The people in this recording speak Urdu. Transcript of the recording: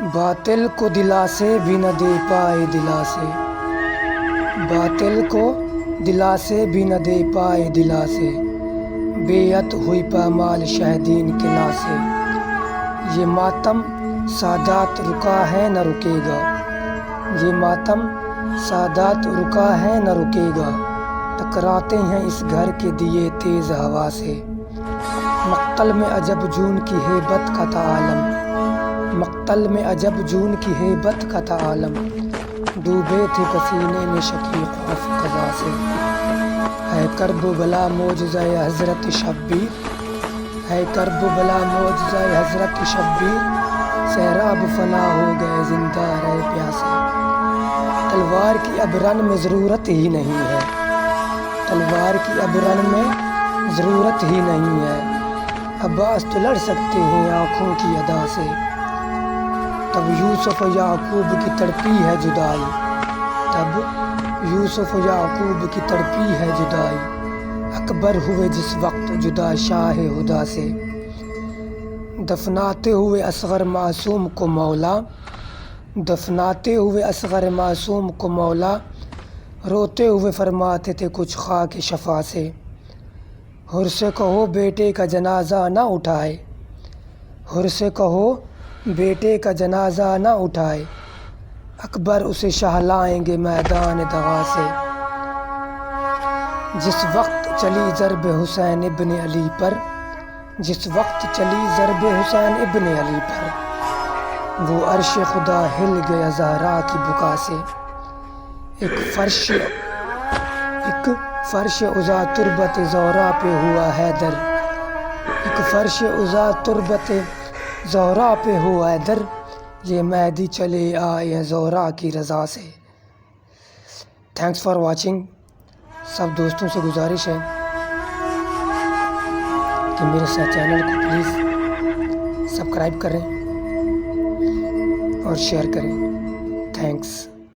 باطل کو دلاسے بھی نہ دے پائے دلاسے، باطل کو دلاسے بھی نہ دے پائے دلاسے، بیعت ہوئی پامال شاہدین کے ناسے۔ یہ ماتم سادات رکا ہے نہ رکے گا، یہ ماتم سادات رکا ہے نہ رکے گا، ٹکراتے ہیں اس گھر کے دیے تیز ہوا سے۔ مقتل میں عجب جون کی ہیبت کا تعالم، مقتل میں عجب جون کی ہیبت کا تعالم، ڈوبے تھے پسینے میں شقیق خوف قضا سے۔ ہے کرب و بلا معجزہ حضرت شبیر، ہے کرب و بلا معجزہ حضرت شبیر، سیراب فنا ہو گئے زندہ رہے پیاسے۔ تلوار کی اب رن میں ضرورت ہی نہیں ہے، تلوار کی اب رن میں ضرورت ہی نہیں ہے، عباس تو لڑ سکتے ہیں آنکھوں کی ادا سے۔ تب یوسف و یعقوب کی تڑپی ہے جدائی، تب یوسف و یعقوب کی تڑپی ہے جدائی، اکبر ہوئے جس وقت جدا شاہ ہدا سے۔ دفناتے ہوئے اصغر معصوم کو مولا، دفناتے ہوئے اصغر معصوم کو مولا، روتے ہوئے فرماتے تھے کچھ خاک شفا سے۔ حر سے کہو بیٹے کا جنازہ نہ اٹھائے، حر سے کہو بیٹے کا جنازہ نہ اٹھائے، اکبر اسے شہلائیں گے میدان دغا سے۔ جس وقت چلی ضرب حسین ابن علی پر، جس وقت چلی ضرب حسین ابن علی پر، وہ عرش خدا ہل گیا زہرا کی بکا سے۔ ایک فرش عزا تربت زہرا پہ ہوا حیدر، ایک فرش عزا تربت زہرا پہ ہوا حیدر، یہ مہدی چلے آئے ہیں زہرا کی رضا سے۔ Thanks for watching. سب دوستوں سے گزارش ہے کہ میرے چینل کو پلیز سبسکرائب کریں اور شیئر کریں۔ تھینکس۔